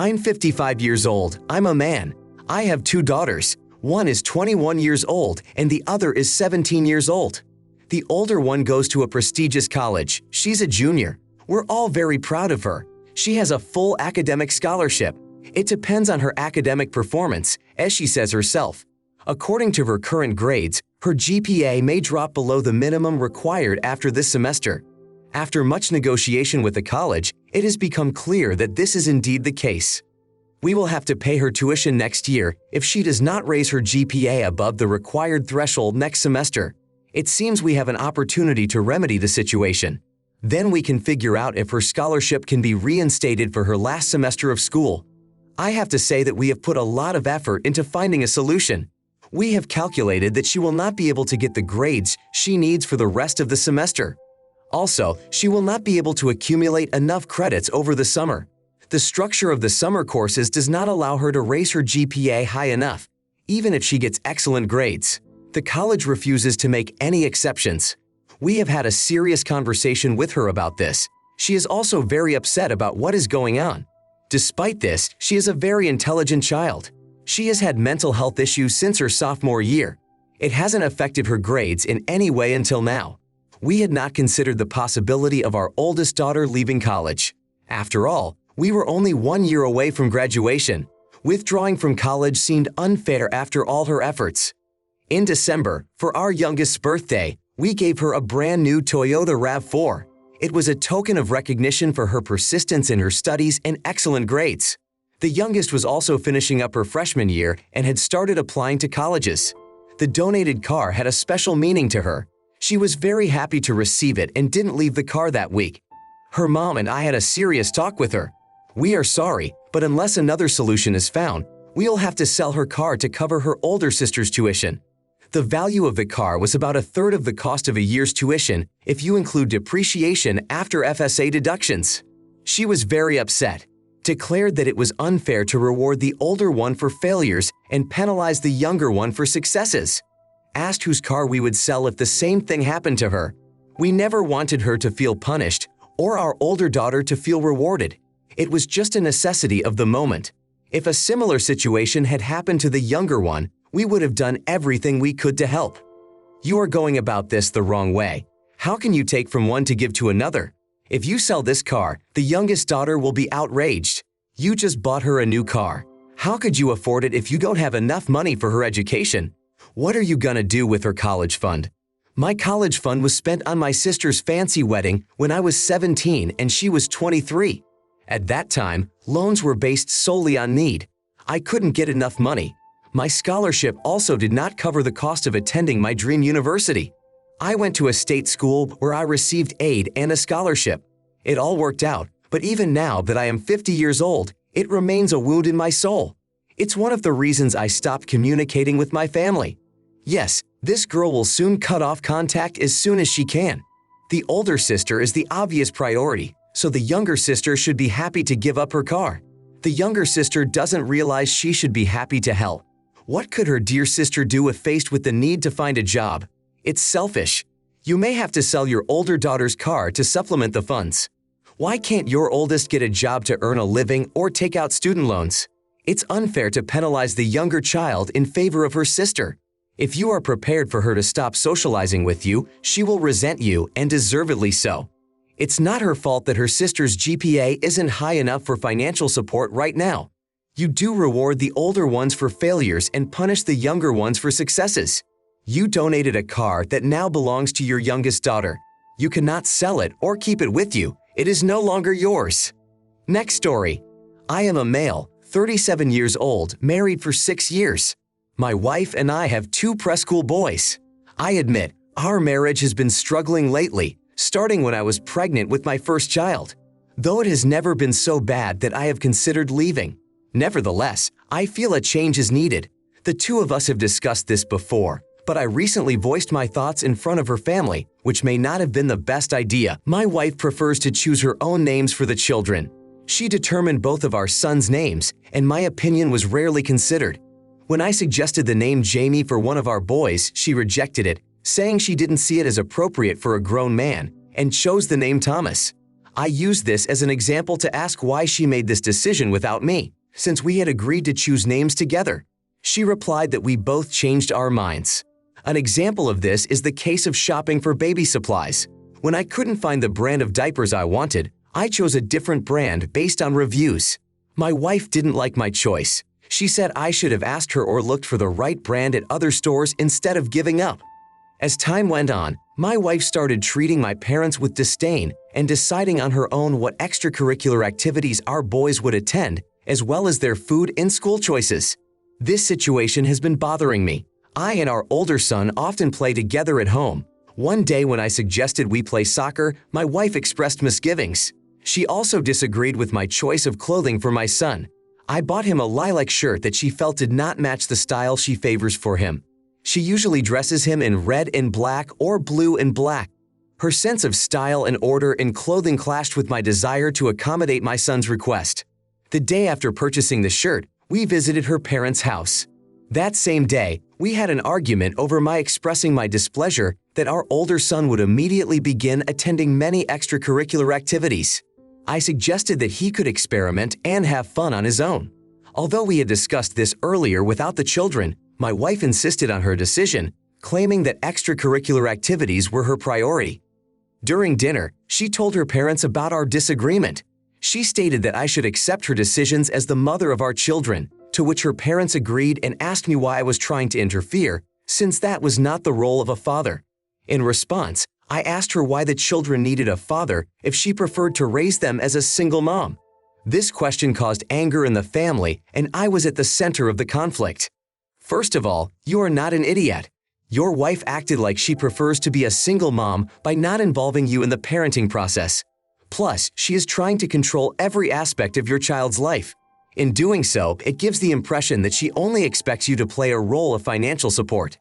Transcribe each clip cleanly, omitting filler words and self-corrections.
I'm 55 years old. I'm a man. I have two daughters. One is 21 years old and the other is 17 years old. The older one goes to a prestigious college. She's a junior. We're all very proud of her. She has a full academic scholarship. It depends on her academic performance, as she says herself. According to her current grades, her GPA may drop below the minimum required after this semester. After much negotiation with the college, it has become clear that this is indeed the case. We will have to pay her tuition next year if she does not raise her GPA above the required threshold next semester. It seems we have an opportunity to remedy the situation. Then we can figure out if her scholarship can be reinstated for her last semester of school. I have to say that we have put a lot of effort into finding a solution. We have calculated that she will not be able to get the grades she needs for the rest of the semester. Also, she will not be able to accumulate enough credits over the summer. The structure of the summer courses does not allow her to raise her GPA high enough, even if she gets excellent grades. The college refuses to make any exceptions. We have had a serious conversation with her about this. She is also very upset about what is going on. Despite this, she is a very intelligent child. She has had mental health issues since her sophomore year. It hasn't affected her grades in any way until now. We had not considered the possibility of our oldest daughter leaving college. After all, we were only 1 year away from graduation. Withdrawing from college seemed unfair after all her efforts. In December, for our youngest's birthday, we gave her a brand new Toyota RAV4. It was a token of recognition for her persistence in her studies and excellent grades. The youngest was also finishing up her freshman year and had started applying to colleges. The donated car had a special meaning to her. She was very happy to receive it and didn't leave the car that week. Her mom and I had a serious talk with her. We are sorry, but unless another solution is found, we'll have to sell her car to cover her older sister's tuition. The value of the car was about a third of the cost of a year's tuition if you include depreciation after FSA deductions. She was very upset, declared that it was unfair to reward the older one for failures and penalize the younger one for successes. Asked whose car we would sell if the same thing happened to her. We never wanted her to feel punished or our older daughter to feel rewarded. It was just a necessity of the moment. If a similar situation had happened to the younger one, we would have done everything we could to help. You are going about this the wrong way. How can you take from one to give to another? If you sell this car, the youngest daughter will be outraged. You just bought her a new car. How could you afford it if you don't have enough money for her education? What are you gonna do with her college fund? My college fund was spent on my sister's fancy wedding when I was 17 and she was 23. At that time, loans were based solely on need. I couldn't get enough money. My scholarship also did not cover the cost of attending my dream university. I went to a state school where I received aid and a scholarship. It all worked out, but even now that I am 50 years old, it remains a wound in my soul. It's one of the reasons I stopped communicating with my family. Yes, this girl will soon cut off contact as soon as she can. The older sister is the obvious priority, so the younger sister should be happy to give up her car. The younger sister doesn't realize she should be happy to help. What could her dear sister do if faced with the need to find a job? It's selfish. You may have to sell your older daughter's car to supplement the funds. Why can't your oldest get a job to earn a living or take out student loans? It's unfair to penalize the younger child in favor of her sister. If you are prepared for her to stop socializing with you, she will resent you, and deservedly so. It's not her fault that her sister's GPA isn't high enough for financial support right now. You do reward the older ones for failures and punish the younger ones for successes. You donated a car that now belongs to your youngest daughter. You cannot sell it or keep it with you. It is no longer yours. Next story. I am a male, 37 years old, married for 6 years. My wife and I have 2 preschool boys. I admit, our marriage has been struggling lately, starting when I was pregnant with my first child. Though it has never been so bad that I have considered leaving. Nevertheless, I feel a change is needed. The 2 of us have discussed this before, but I recently voiced my thoughts in front of her family, which may not have been the best idea. My wife prefers to choose her own names for the children. She determined both of our sons' names, and my opinion was rarely considered. When I suggested the name Jamie for one of our boys, she rejected it, saying she didn't see it as appropriate for a grown man, and chose the name Thomas. I used this as an example to ask why she made this decision without me, since we had agreed to choose names together. She replied that we both changed our minds. An example of this is the case of shopping for baby supplies. When I couldn't find the brand of diapers I wanted, I chose a different brand based on reviews. My wife didn't like my choice. She said I should have asked her or looked for the right brand at other stores instead of giving up. As time went on, my wife started treating my parents with disdain and deciding on her own what extracurricular activities our boys would attend, as well as their food and school choices. This situation has been bothering me. I and our older son often play together at home. One day when I suggested we play soccer, my wife expressed misgivings. She also disagreed with my choice of clothing for my son. I bought him a lilac shirt that she felt did not match the style she favors for him. She usually dresses him in red and black or blue and black. Her sense of style and order in clothing clashed with my desire to accommodate my son's request. The day after purchasing the shirt, we visited her parents' house. That same day, we had an argument over my expressing my displeasure that our older son would immediately begin attending many extracurricular activities. I suggested that he could experiment and have fun on his own. Although we had discussed this earlier without the children, my wife insisted on her decision, claiming that extracurricular activities were her priority. During dinner, she told her parents about our disagreement. She stated that I should accept her decisions as the mother of our children, to which her parents agreed and asked me why I was trying to interfere, since that was not the role of a father. In response, I asked her why the children needed a father if she preferred to raise them as a single mom. This question caused anger in the family, and I was at the center of the conflict. First of all, you are not an idiot. Your wife acted like she prefers to be a single mom by not involving you in the parenting process. Plus, she is trying to control every aspect of your child's life. In doing so, it gives the impression that she only expects you to play a role of financial support.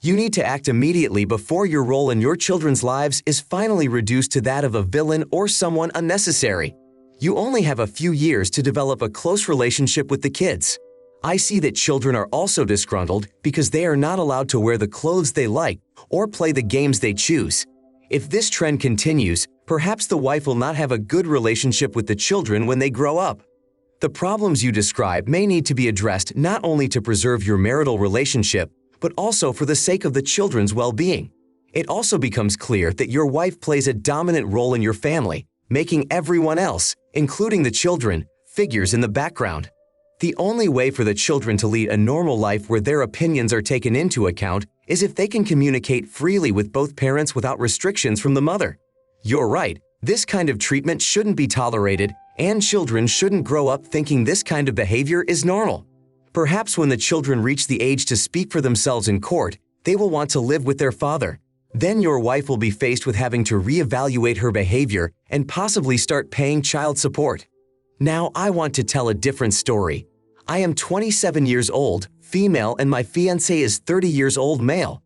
You need to act immediately before your role in your children's lives is finally reduced to that of a villain or someone unnecessary. You only have a few years to develop a close relationship with the kids. I see that children are also disgruntled because they are not allowed to wear the clothes they like or play the games they choose. If this trend continues, perhaps the wife will not have a good relationship with the children when they grow up. The problems you describe may need to be addressed not only to preserve your marital relationship, but also for the sake of the children's well-being. It also becomes clear that your wife plays a dominant role in your family, making everyone else, including the children, figures in the background. The only way for the children to lead a normal life where their opinions are taken into account is if they can communicate freely with both parents without restrictions from the mother. You're right, this kind of treatment shouldn't be tolerated, and children shouldn't grow up thinking this kind of behavior is normal. Perhaps when the children reach the age to speak for themselves in court, they will want to live with their father. Then your wife will be faced with having to reevaluate her behavior and possibly start paying child support. Now I want to tell a different story. I am 27 years old, female, and my fiancé is 30 years old, male.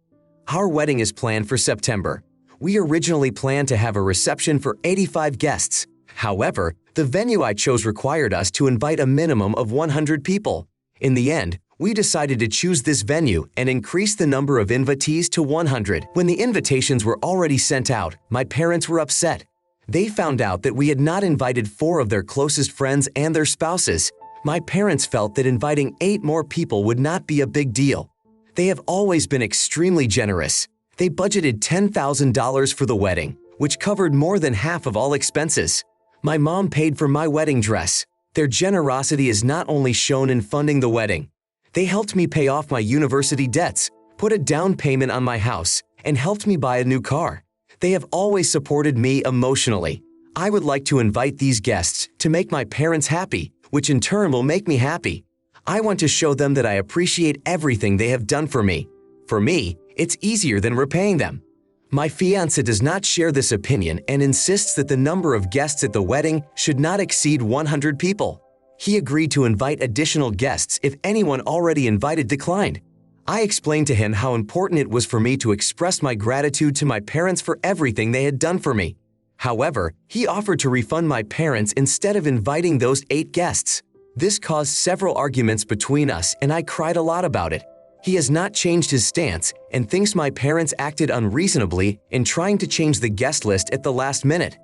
Our wedding is planned for September. We originally planned to have a reception for 85 guests. However, the venue I chose required us to invite a minimum of 100 people. In the end, we decided to choose this venue and increase the number of invitees to 100. When the invitations were already sent out, my parents were upset. They found out that we had not invited 4 of their closest friends and their spouses. My parents felt that inviting 8 more people would not be a big deal. They have always been extremely generous. They budgeted $10,000 for the wedding, which covered more than half of all expenses. My mom paid for my wedding dress. Their generosity is not only shown in funding the wedding. They helped me pay off my university debts, put a down payment on my house, and helped me buy a new car. They have always supported me emotionally. I would like to invite these guests to make my parents happy, which in turn will make me happy. I want to show them that I appreciate everything they have done for me. For me, it's easier than repaying them. My fiancé does not share this opinion and insists that the number of guests at the wedding should not exceed 100 people. He agreed to invite additional guests if anyone already invited declined. I explained to him how important it was for me to express my gratitude to my parents for everything they had done for me. However, he offered to refund my parents instead of inviting those 8 guests. This caused several arguments between us, and I cried a lot about it. He has not changed his stance and thinks my parents acted unreasonably in trying to change the guest list at the last minute.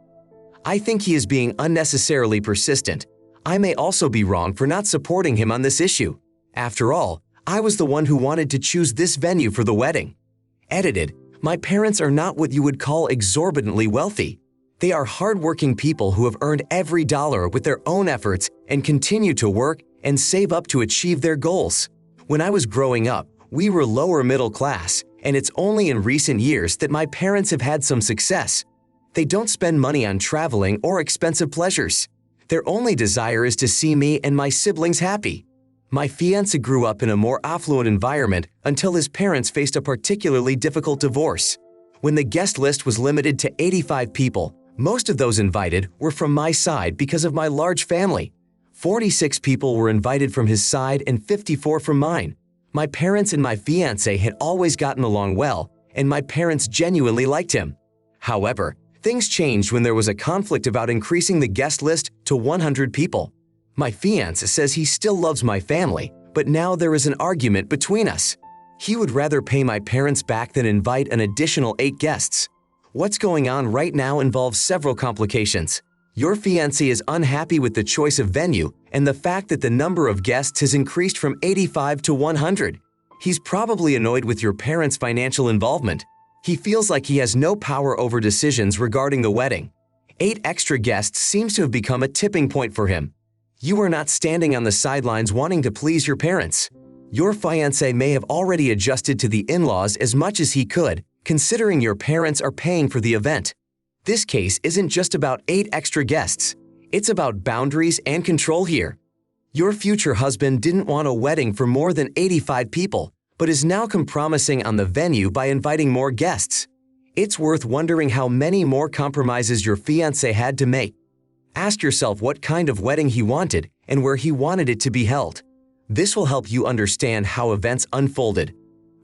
I think he is being unnecessarily persistent. I may also be wrong for not supporting him on this issue. After all, I was the one who wanted to choose this venue for the wedding. Edited, my parents are not what you would call exorbitantly wealthy. They are hardworking people who have earned every dollar with their own efforts and continue to work and save up to achieve their goals. When I was growing up, we were lower middle class, and it's only in recent years that my parents have had some success. They don't spend money on traveling or expensive pleasures. Their only desire is to see me and my siblings happy. My fiancé grew up in a more affluent environment until his parents faced a particularly difficult divorce. When the guest list was limited to 85 people, most of those invited were from my side because of my large family. 46 people were invited from his side and 54 from mine. My parents and my fiancé had always gotten along well, and my parents genuinely liked him. However, things changed when there was a conflict about increasing the guest list to 100 people. My fiancé says he still loves my family, but now there is an argument between us. He would rather pay my parents back than invite an additional 8 guests. What's going on right now involves several complications. Your fiancé is unhappy with the choice of venue and the fact that the number of guests has increased from 85 to 100. He's probably annoyed with your parents' financial involvement. He feels like he has no power over decisions regarding the wedding. 8 extra guests seems to have become a tipping point for him. You are not standing on the sidelines wanting to please your parents. Your fiancé may have already adjusted to the in-laws as much as he could, considering your parents are paying for the event. This case isn't just about 8 extra guests. It's about boundaries and control here. Your future husband didn't want a wedding for more than 85 people, but is now compromising on the venue by inviting more guests. It's worth wondering how many more compromises your fiancé had to make. Ask yourself what kind of wedding he wanted and where he wanted it to be held. This will help you understand how events unfolded.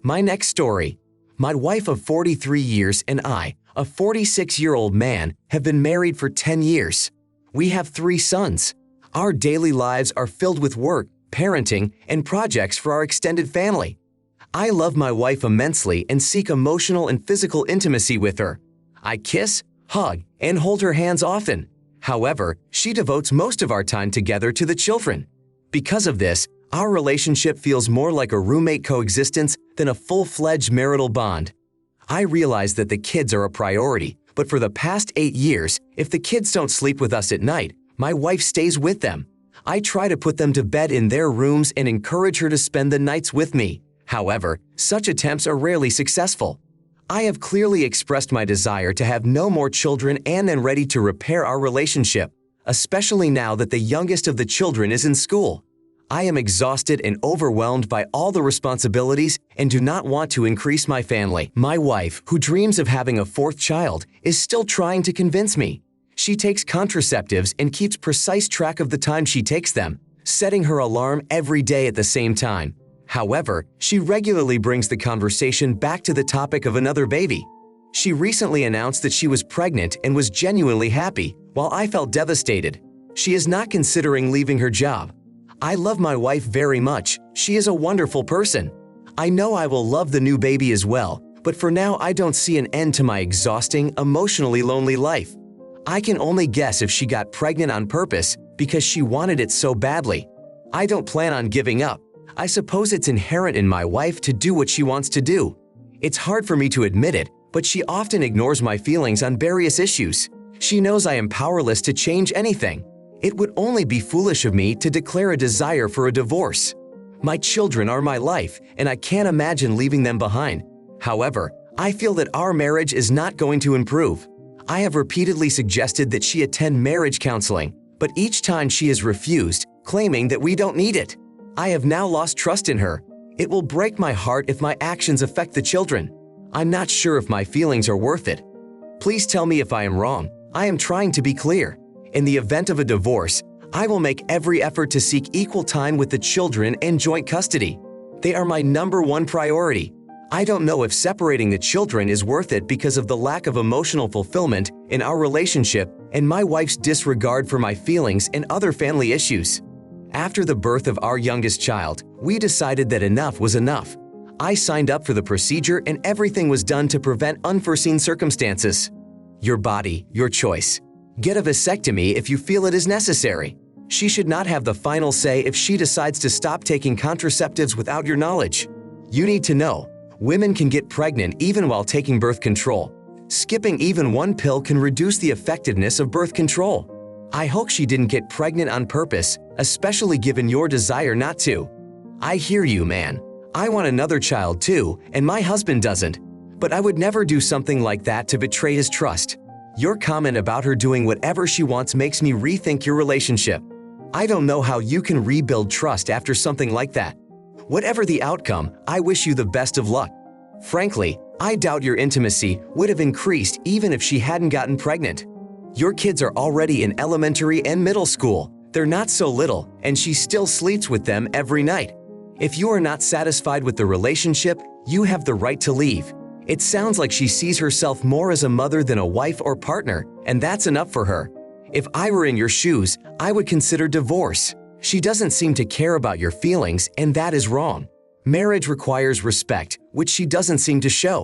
My next story. My wife of 43 years and I, a 46-year-old man, have been married for 10 years. We have 3 sons. Our daily lives are filled with work, parenting, and projects for our extended family. I love my wife immensely and seek emotional and physical intimacy with her. I kiss, hug, and hold her hands often. However, she devotes most of our time together to the children. Because of this, our relationship feels more like a roommate coexistence than a full-fledged marital bond. I realize that the kids are a priority, but for the past 8 years, if the kids don't sleep with us at night, my wife stays with them. I try to put them to bed in their rooms and encourage her to spend the nights with me. However, such attempts are rarely successful. I have clearly expressed my desire to have no more children and am ready to repair our relationship, especially now that the youngest of the children is in school. I am exhausted and overwhelmed by all the responsibilities and do not want to increase my family. My wife, who dreams of having a 4th child, is still trying to convince me. She takes contraceptives and keeps precise track of the time she takes them, setting her alarm every day at the same time. However, she regularly brings the conversation back to the topic of another baby. She recently announced that she was pregnant and was genuinely happy, while I felt devastated. She is not considering leaving her job. I love my wife very much. She is a wonderful person. I know I will love the new baby as well, but for now I don't see an end to my exhausting, emotionally lonely life. I can only guess if she got pregnant on purpose because she wanted it so badly. I don't plan on giving up. I suppose it's inherent in my wife to do what she wants to do. It's hard for me to admit it, but she often ignores my feelings on various issues. She knows I am powerless to change anything. It would only be foolish of me to declare a desire for a divorce. My children are my life, and I can't imagine leaving them behind. However, I feel that our marriage is not going to improve. I have repeatedly suggested that she attend marriage counseling, but each time she has refused, claiming that we don't need it. I have now lost trust in her. It will break my heart if my actions affect the children. I'm not sure if my feelings are worth it. Please tell me if I am wrong. I am trying to be clear. In the event of a divorce, I will make every effort to seek equal time with the children and joint custody. They are my #1 priority. I don't know if separating the children is worth it because of the lack of emotional fulfillment in our relationship and my wife's disregard for my feelings and other family issues. After the birth of our youngest child, we decided that enough was enough. I signed up for the procedure and everything was done to prevent unforeseen circumstances. Your body, your choice. Get a vasectomy if you feel it is necessary. She should not have the final say if she decides to stop taking contraceptives without your knowledge. You need to know, women can get pregnant even while taking birth control. Skipping even one pill can reduce the effectiveness of birth control. I hope she didn't get pregnant on purpose, especially given your desire not to. I hear you, man. I want another child too, and my husband doesn't. But I would never do something like that to betray his trust. Your comment about her doing whatever she wants makes me rethink your relationship. I don't know how you can rebuild trust after something like that. Whatever the outcome, I wish you the best of luck. Frankly, I doubt your intimacy would have increased even if she hadn't gotten pregnant. Your kids are already in elementary and middle school. They're not so little, and she still sleeps with them every night. If you are not satisfied with the relationship, you have the right to leave. It sounds like she sees herself more as a mother than a wife or partner, and that's enough for her. If I were in your shoes, I would consider divorce. She doesn't seem to care about your feelings, and that is wrong. Marriage requires respect, which she doesn't seem to show.